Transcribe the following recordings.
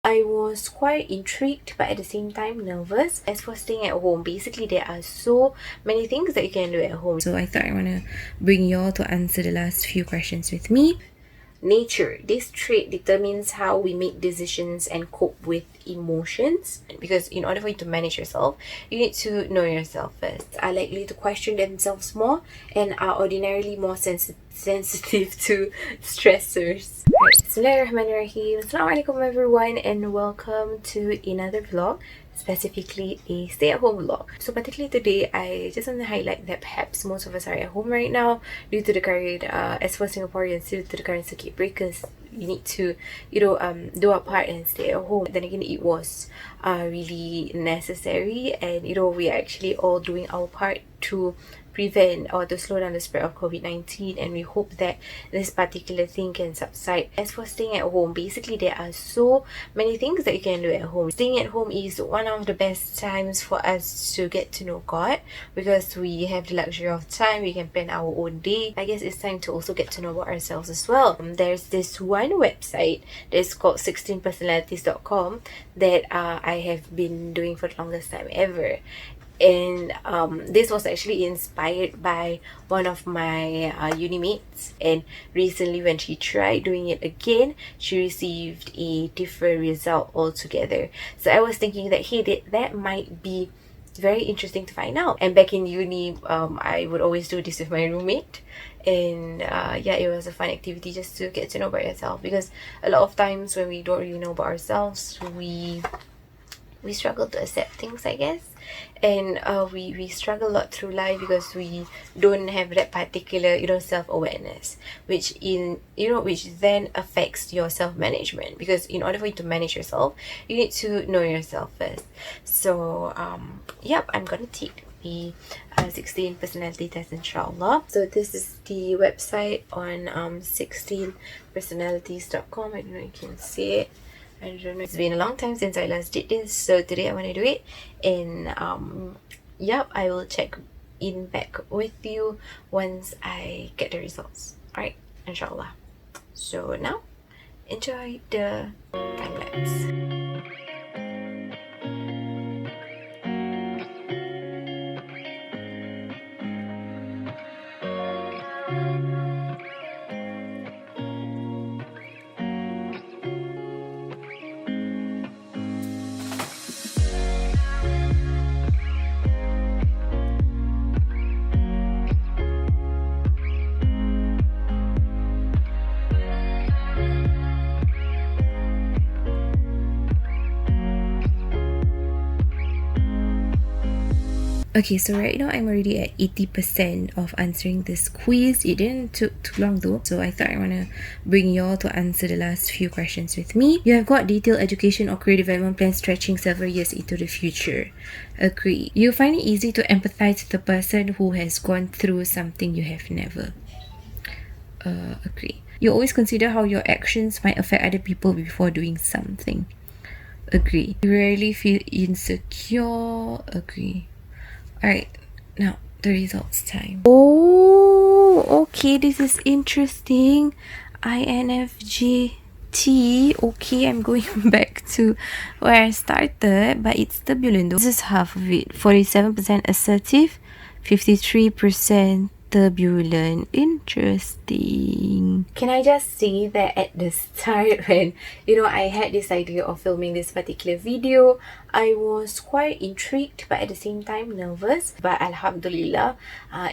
I was quite intrigued but at the same time nervous. As for staying at home, basically there are so many things that you can do at home. So I thought I want to bring you all to answer the last few questions with me. Nature. This trait determines how we make decisions and cope with emotions. Because in order for you to manage yourself, you need to know yourself first. Are likely to question themselves more and are ordinarily more sensitive to stressors. Bismillahirrahmanirrahim. Assalamualaikum everyone and welcome to another vlog, specifically a stay-at-home vlog. So particularly today, I just want to highlight that perhaps most of us are at home right now due to the current, as for Singaporeans, due to the current circuit breakers. We need to, do our part and stay at home. Then again, it was really necessary, and we are actually all doing our part to prevent or to slow down the spread of COVID-19, and we hope that this particular thing can subside. As for staying at home, basically there are so many things that you can do at home. Staying at home is one of the best times for us to get to know God, because we have the luxury of time. We can plan our own day. I guess it's time to also get to know about ourselves as well. There's this one website that's called 16personalities.com that I have been doing for the longest time ever. And this was actually inspired by one of my uni mates, and recently when she tried doing it again, she received a different result altogether. So I was thinking that hey, that might be very interesting to find out. And back in uni, I would always do this with my roommate, and it was a fun activity just to get to know about yourself, because a lot of times when we don't really know about ourselves, we struggle to accept things, I guess, and we struggle a lot through life because we don't have that particular self-awareness, which then affects your self-management, because in order for you to manage yourself, you need to know yourself first. So I'm gonna take the 16 personality test, insyaAllah. So this is the website on 16personalities.com. I don't know if you can see it. I don't know, it's been a long time since I last did this, so today I want to do it, and I will check in back with you once I get the results. Alright, inshallah. So now, enjoy the time lapse. Okay, so right now I'm already at 80% of answering this quiz. It didn't took too long though, so I thought I want to bring you all to answer the last few questions with me. You have got detailed education or career development plans stretching several years into the future. Agree. You find it easy to empathize with the person who has gone through something you have never. Agree. You always consider how your actions might affect other people before doing something. Agree. You rarely feel insecure. Agree. Alright, now the results time. Oh, okay, this is interesting. INFJT. Okay, I'm going back to where I started, but it's turbulent though. This is half of it. 47% assertive, 53% turbulent. Interesting. Can I just say that at the start, when I had this idea of filming this particular video, I was quite intrigued but at the same time nervous. But alhamdulillah,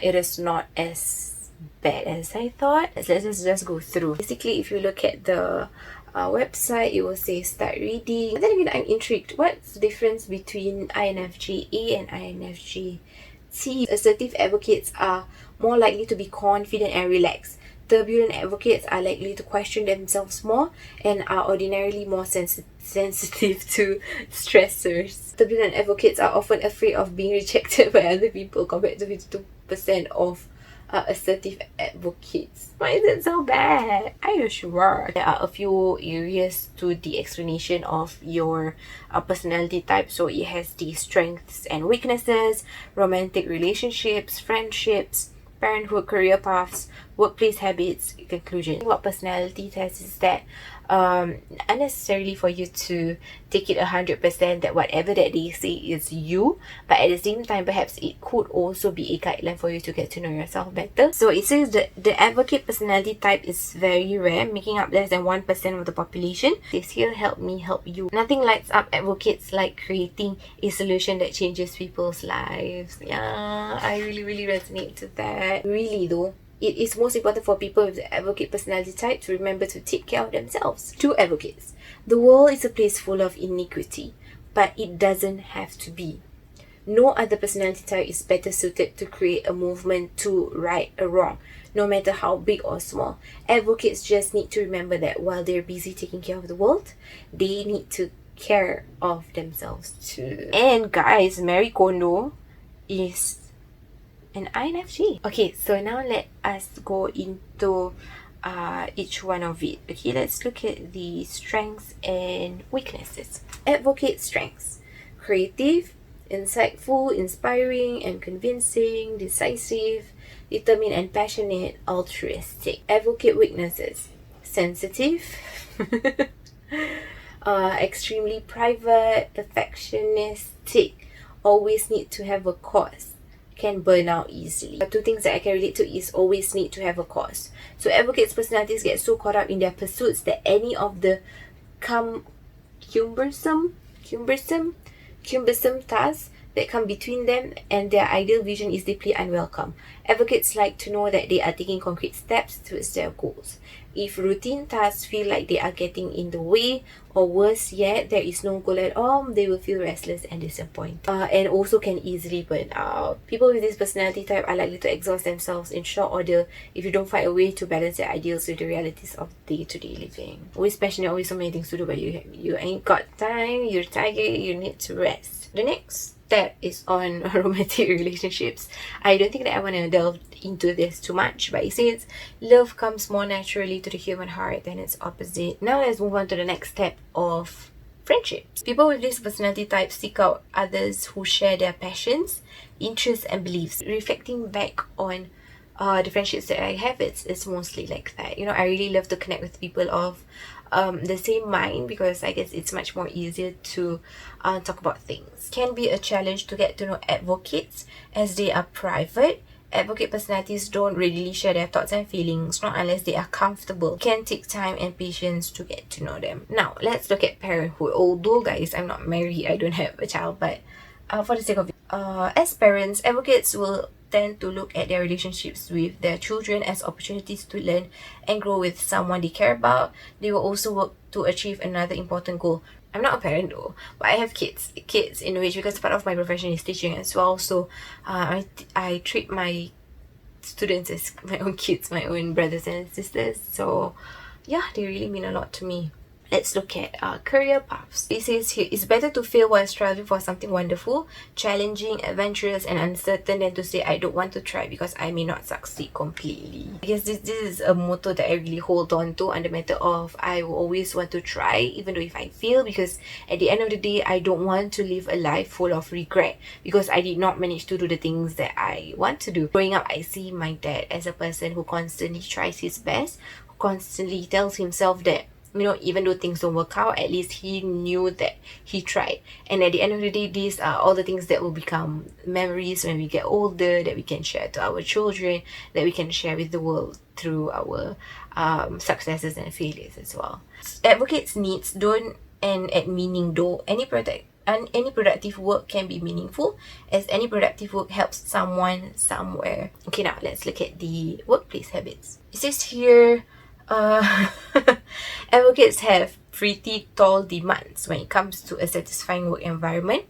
it is not as bad as I thought. Let's just go through. Basically, if you look at the website, it will say start reading. And then again, I'm intrigued. What's the difference between INFJ-A and INFJ-T? Assertive advocates are more likely to be confident and relaxed. Turbulent advocates are likely to question themselves more and are ordinarily more sensitive to stressors. Turbulent advocates are often afraid of being rejected by other people compared to 52% of assertive advocates. Why is it so bad? Are you sure? There are a few areas to the explanation of your personality type. So it has the strengths and weaknesses, romantic relationships, friendships, parenthood, career paths, workplace habits conclusion. What personality test is that unnecessarily for you to take it 100% that whatever that they say is you, but at the same time perhaps it could also be a guideline for you to get to know yourself better. So it says that the advocate personality type is very rare, making up less than 1% of the population. This here, help me help you. Nothing lights up advocates like creating a solution that changes people's lives. Yeah, I really resonate to that. Really though, it is most important for people with the advocate personality type to remember to take care of themselves. To advocates, the world is a place full of iniquity, but it doesn't have to be. No other personality type is better suited to create a movement to right a wrong, no matter how big or small. Advocates just need to remember that while they're busy taking care of the world, they need to care of themselves too. And guys, Marie Kondo is an INFJ. Okay, so now let us go into each one of it. Okay, let's look at the strengths and weaknesses. Advocate strengths: creative, insightful, inspiring and convincing, decisive, determined and passionate, altruistic. Advocate weaknesses: sensitive, extremely private, perfectionistic, always need to have a cause, can burn out easily. Two things that I can relate to is always need to have a cause. So advocates' personalities get so caught up in their pursuits that any of the cumbersome tasks that come between them and their ideal vision is deeply unwelcome. Advocates like to know that they are taking concrete steps towards their goals. If routine tasks feel like they are getting in the way, or worse yet, there is no goal at all, they will feel restless and disappointed. And also can easily burn out. People with this personality type are likely to exhaust themselves in short order if you don't find a way to balance their ideals with the realities of day-to-day living. Always passionate, always so many things to do, but you ain't got time, you're tired, you need to rest. The next step is on romantic relationships. I don't think that I want to delve into this too much, but it says love comes more naturally to the human heart than its opposite. Now let's move on to the next step of friendships. People with this personality type seek out others who share their passions, interests and beliefs. Reflecting back on the friendships that I have, it's mostly like that. You know, I really love to connect with people of the same mind, because I guess it's much more easier to talk about things. Can be a challenge to get to know advocates as they are private. Advocate personalities don't readily share their thoughts and feelings, not unless they are comfortable. It can take time and patience to get to know them. Now, let's look at parenthood. Although, guys, I'm not married, I don't have a child, but for the sake of it, as parents, advocates will tend to look at their relationships with their children as opportunities to learn and grow with someone they care about. They will also work to achieve another important goal. I'm not a parent though, but I have kids in which, because part of my profession is teaching as well, so I treat my students as my own kids, my own brothers and sisters. So yeah, they really mean a lot to me. Let's look at career paths. It says here, it's better to fail while striving for something wonderful, challenging, adventurous and uncertain than to say I don't want to try because I may not succeed completely. I guess this is a motto that I really hold on to, on the matter of I will always want to try even though if I fail, because at the end of the day I don't want to live a life full of regret because I did not manage to do the things that I want to do. Growing up, I see my dad as a person who constantly tries his best, who constantly tells himself that, you know, even though things don't work out, at least he knew that he tried. And at the end of the day, these are all the things that will become memories when we get older, that we can share to our children, that we can share with the world through our successes and failures as well. Advocates' needs don't end at meaning though. Any productive work can be meaningful, as any productive work helps someone somewhere. Okay, now let's look at the workplace habits. It says here, advocates have pretty tall demands when it comes to a satisfying work environment.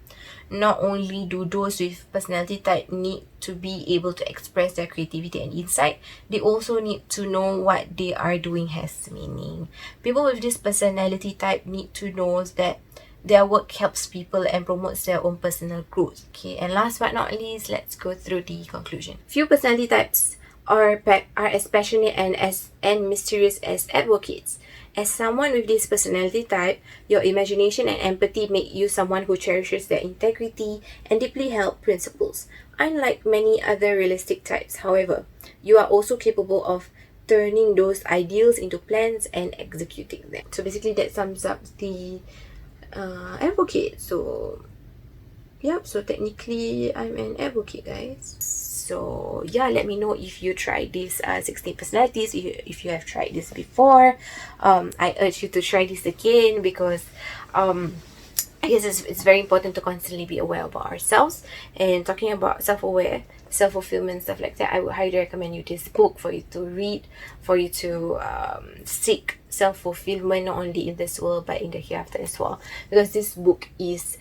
Not only do those with personality type need to be able to express their creativity and insight, they also need to know what they are doing has meaning. People with this personality type need to know that their work helps people and promotes their own personal growth. Okay, and last but not least, let's go through the conclusion. Few personality types are as passionate and mysterious as advocates. As someone with this personality type, your imagination and empathy make you someone who cherishes their integrity and deeply held principles. Unlike many other realistic types, however, you are also capable of turning those ideals into plans and executing them. So basically that sums up the advocate. So yep, so technically I'm an advocate, guys. So yeah, let me know if you tried this 16 personalities, if you have tried this before. I urge you to try this again, because I guess it's very important to constantly be aware about ourselves. And talking about self-aware, self-fulfillment, stuff like that, I would highly recommend you this book for you to read, for you to seek self-fulfillment, not only in this world but in the hereafter as well, because this book is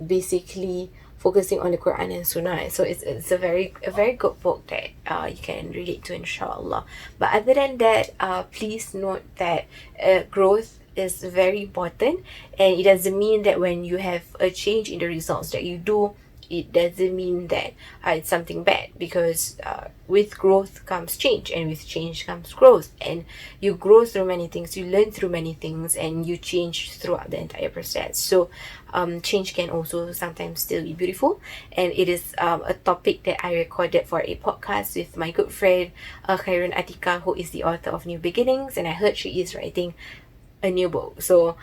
basically focusing on the Quran and Sunnah. So it's a very good book that you can relate to, insyaAllah. But other than that, please note that growth is very important, and it doesn't mean that when you have a change in the results that you do, it doesn't mean that it's something bad, because with growth comes change, and with change comes growth, and you grow through many things, you learn through many things, and you change throughout the entire process. So change can also sometimes still be beautiful, and it is a topic that I recorded for a podcast with my good friend Kheyr, who is the author of New Beginnings, and I heard she is writing a new book. So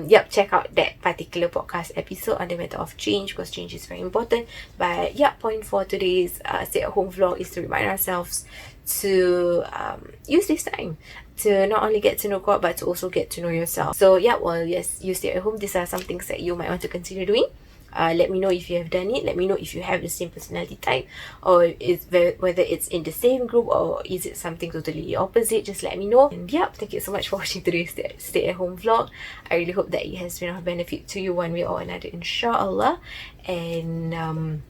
yep, check out that particular podcast episode on the matter of change, because change is very important. But yeah, point for today's stay-at-home vlog is to remind ourselves to use this time to not only get to know God, but to also get to know yourself. So yeah, well, yes, you stay at home, these are some things that you might want to consider doing. Let me know if you have done it. Let me know if you have the same personality type, or whether it's in the same group, or is it something totally opposite. Just let me know. And yep, thank you so much for watching today's stay at home vlog. I really hope that it has been of benefit to you one way or another, insyaAllah. And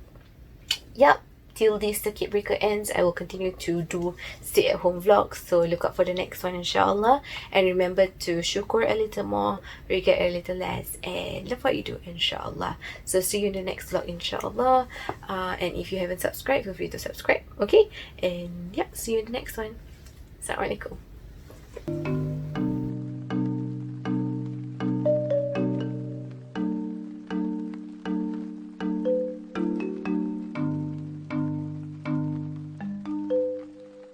yep, till this circuit breaker ends, I will continue to do stay at home vlogs, so look out for the next one, insyaAllah. And remember to syukur a little more, regret a little less, and love what you do, insyaAllah. So see you in the next vlog, insyaAllah. And if you haven't subscribed, feel free to subscribe, okay? And yeah, see you in the next one. Assalamualaikum.